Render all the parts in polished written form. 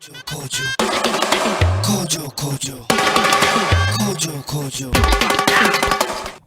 Kojo, Kojo, Kojo, Kojo, Kojo.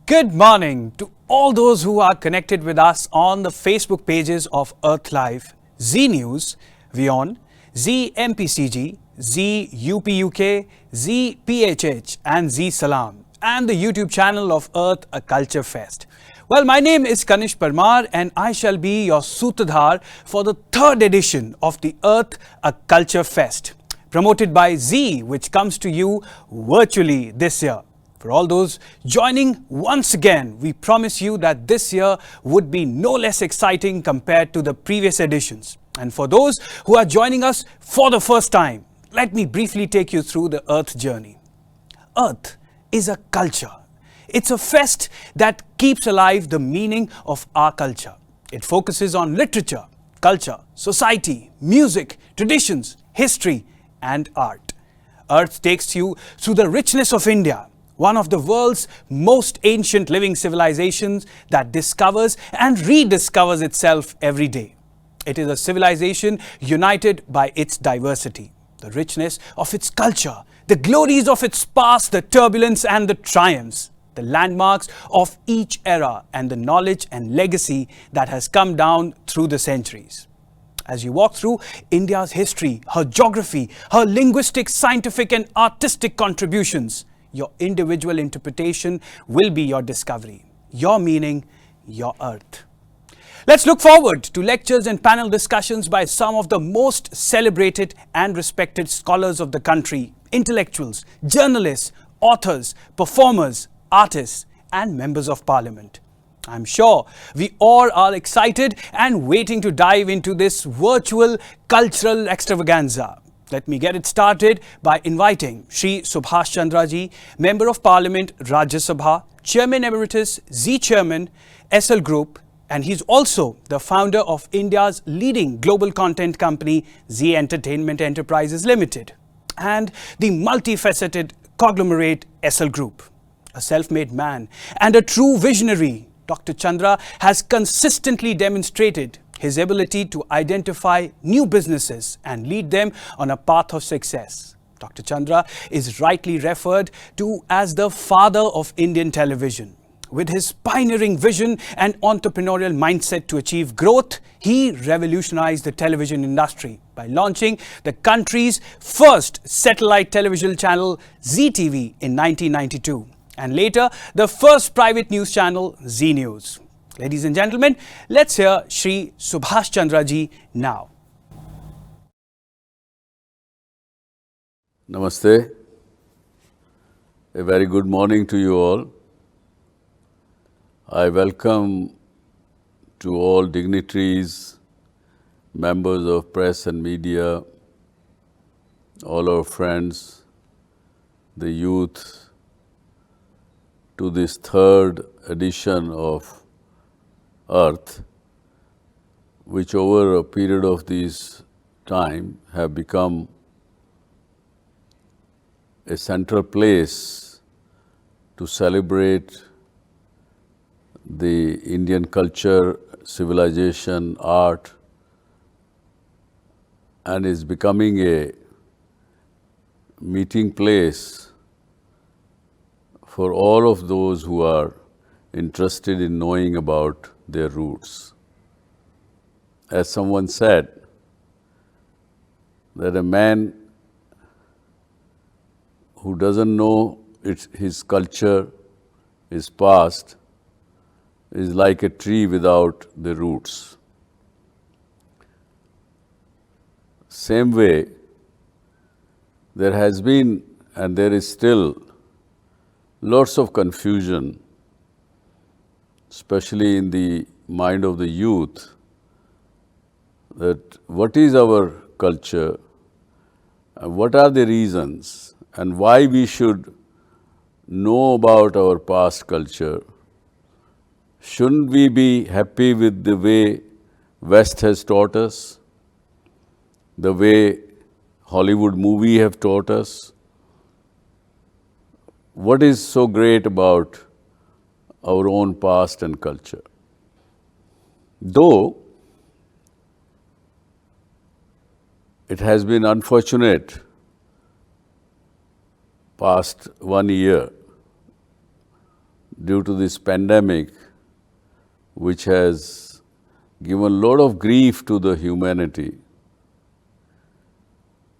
Good morning to all those who are connected with us on the Facebook pages of Earth Live, Z News, WION, Z MPCG, Z UPUK, Z PHH and Z Salam, and the YouTube channel of Earth A Culture Fest. Well, my name is Kanish Parmar and I shall be your Sutradhar for the third edition of the Earth A Culture Fest, promoted by Z, which comes to you virtually this year. For all those joining once again, we promise you that this year would be no less exciting compared to the previous editions. And for those who are joining us for the first time, let me briefly take you through the Earth journey. Earth is a culture. It's a fest that keeps alive the meaning of our culture. It focuses on literature, culture, society, music, traditions, history, and art. Earth takes you through the richness of India, one of the world's most ancient living civilizations that discovers and rediscovers itself every day. It is a civilization united by its diversity, the richness of its culture, the glories of its past, the turbulence and the triumphs, the landmarks of each era, and the knowledge and legacy that has come down through the centuries. As you walk through India's history, her geography, her linguistic, scientific and artistic contributions, your individual interpretation will be your discovery, your meaning, your earth. Let's look forward to lectures and panel discussions by some of the most celebrated and respected scholars of the country, intellectuals, journalists, authors, performers, artists, and members of parliament. I'm sure we all are excited and waiting to dive into this virtual cultural extravaganza. Let me get it started by inviting Shri Subhash Chandra Ji, Member of Parliament, Rajya Sabha, Chairman Emeritus, Z Chairman, SL Group, and he's also the founder of India's leading global content company, Z Entertainment Enterprises Limited, and the multifaceted conglomerate SL Group. A self-made man and a true visionary, Dr. Chandra has consistently demonstrated his ability to identify new businesses and lead them on a path of success. Dr. Chandra is rightly referred to as the father of Indian television. With his pioneering vision and entrepreneurial mindset to achieve growth, he revolutionized the television industry by launching the country's first satellite television channel, ZTV, in 1992. And later, the first private news channel, Z News. Ladies and gentlemen, let's hear Shri Subhash Chandra Ji now. Namaste. A very good morning to you all. I welcome to all dignitaries, members of press and media, all our friends, the youth, to this third edition of Earth, which over a period of this time have become a central place to celebrate the Indian culture, civilization, art, and is becoming a meeting place for all of those who are interested in knowing about their roots. As someone said, that a man who doesn't know his culture, his past, is like a tree without the roots. Same way, there has been and there is still lots of confusion, especially in the mind of the youth, that what is our culture, and what are the reasons, and why we should know about our past culture. Shouldn't we be happy with the way West has taught us, the way Hollywood movie have taught us? What is so great about our own past and culture? Though It has been unfortunate past 1 year due to this pandemic, which has given a lot of grief to the humanity.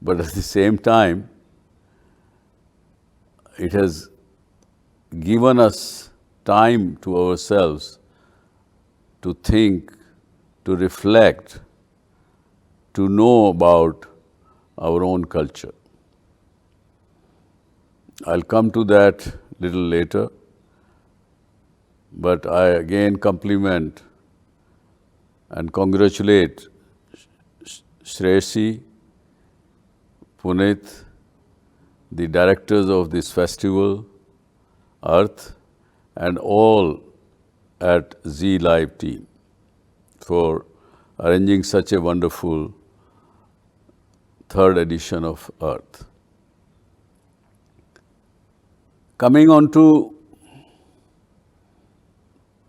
But at the same time, it has given us time to ourselves to think, to reflect, to know about our own culture. I'll come to that little later, but I again compliment and congratulate Shreyashi, Punit, the directors of this festival, Earth, and all at Zee Live team for arranging such a wonderful third edition of Earth. Coming on to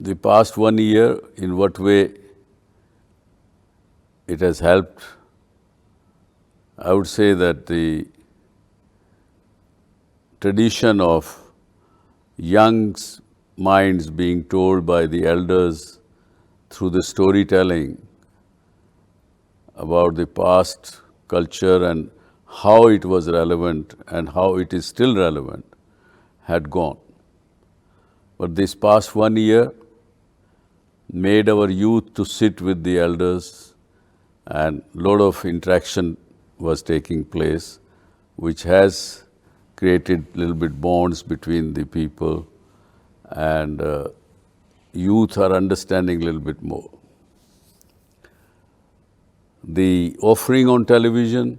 the past 1 year, in what way it has helped, I would say that the tradition of young minds being told by the elders through the storytelling about the past culture and how it was relevant and how it is still relevant had gone. But this past 1 year made our youth to sit with the elders, and a lot of interaction was taking place, which has created a little bit bonds between the people, and youth are understanding a little bit more. The offering on television,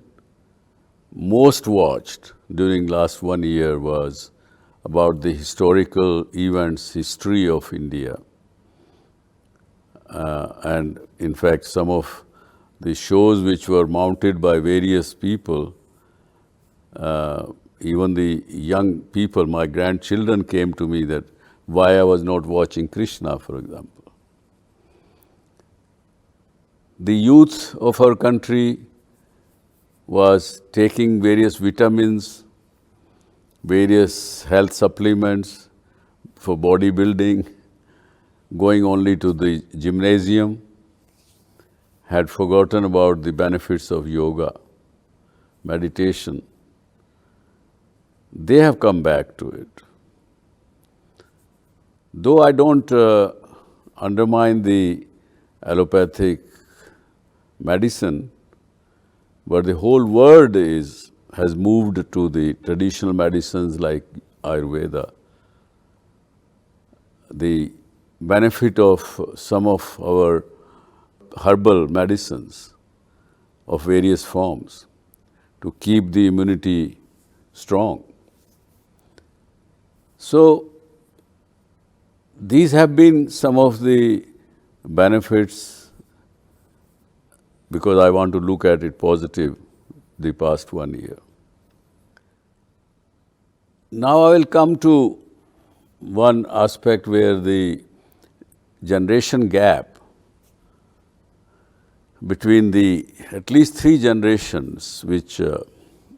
most watched during last 1 year, was about the historical events, history of India. And in fact, some of the shows which were mounted by various people, even the young people, my grandchildren came to me that why I was not watching Krishna, for example. The youth of our country was taking various vitamins, various health supplements for bodybuilding, going only to the gymnasium, had forgotten about the benefits of yoga, meditation. They have come back to it. Though I don't undermine the allopathic medicine, but the whole world has moved to the traditional medicines like Ayurveda. The benefit of some of our herbal medicines of various forms to keep the immunity strong. So, these have been some of the benefits, because I want to look at it positive, the past 1 year. Now I will come to one aspect where the generation gap between the at least 3 generations which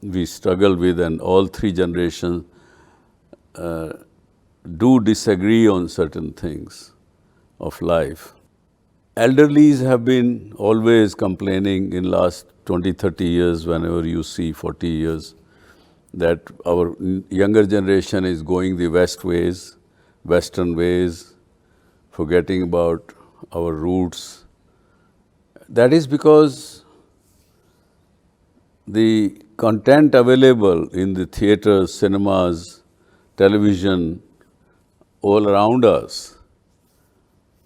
we struggle with, and all 3 generations do disagree on certain things of life. Elderlies have been always complaining in last 20, 30 years, whenever you see 40 years, that our younger generation is going the Western ways, forgetting about our roots. That is because the content available in the theatres, cinemas, television, all around us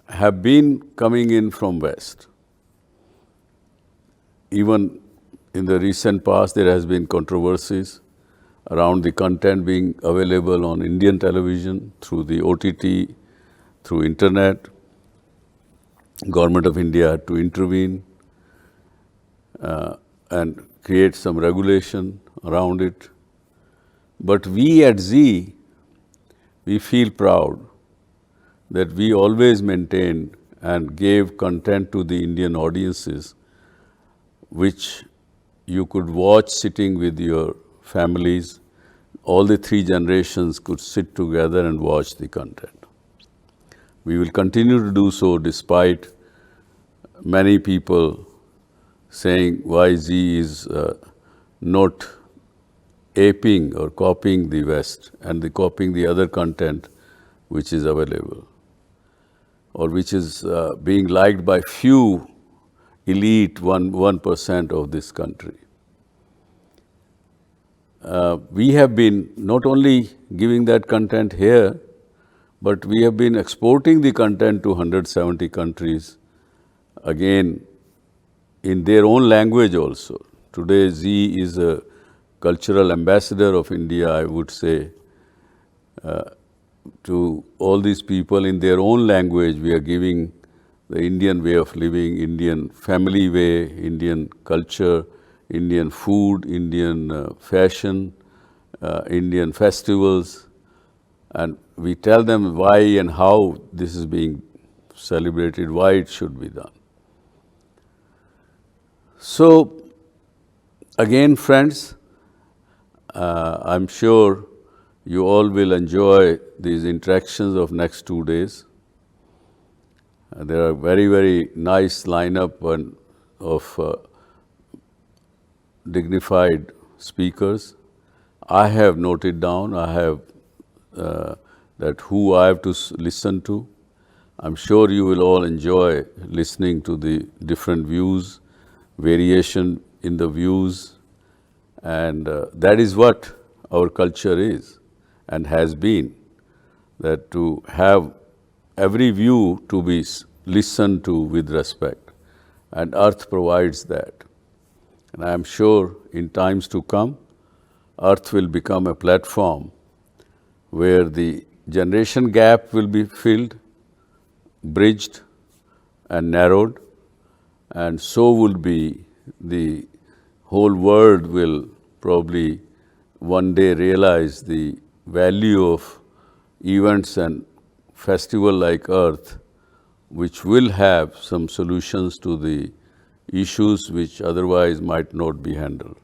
have been coming in from West. Even in the recent past, there has been controversies around the content being available on Indian television through the OTT, through internet. Government of India had to intervene and create some regulation around it. But we at Zee, we feel proud that we always maintained and gave content to the Indian audiences, which you could watch sitting with your families. All the three generations could sit together and watch the content. We will continue to do so despite many people saying why Zee is not aping or copying the West and copying the other content which is available or which is being liked by few elite 1% of this country. We have been not only giving that content here, but we have been exporting the content to 170 countries, again, in their own language also. Today, Zee is a cultural ambassador of India, I would say, to all these people in their own language. We are giving the Indian way of living, Indian family way, Indian culture, Indian food, Indian fashion, Indian festivals, and we tell them why and how this is being celebrated, why it should be done. So, again, friends, I'm sure you all will enjoy these interactions of next 2 days. There are very, very nice lineup of dignified speakers. I have noted down, I have that who I have to listen to. I'm sure you will all enjoy listening to the different views, variation in the views, and that is what our culture is and has been, that to have every view to be listened to with respect, and Earth provides that. And I am sure in times to come, Earth will become a platform where the generation gap will be filled, bridged and narrowed, and so will be the whole world will probably one day realize the value of events and festival like Earth, which will have some solutions to the issues which otherwise might not be handled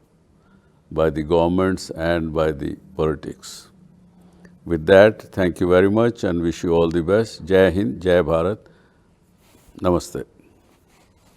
by the governments and by the politics. With that, thank you very much and wish you all the best. Jai Hind, Jai Bharat. Namaste.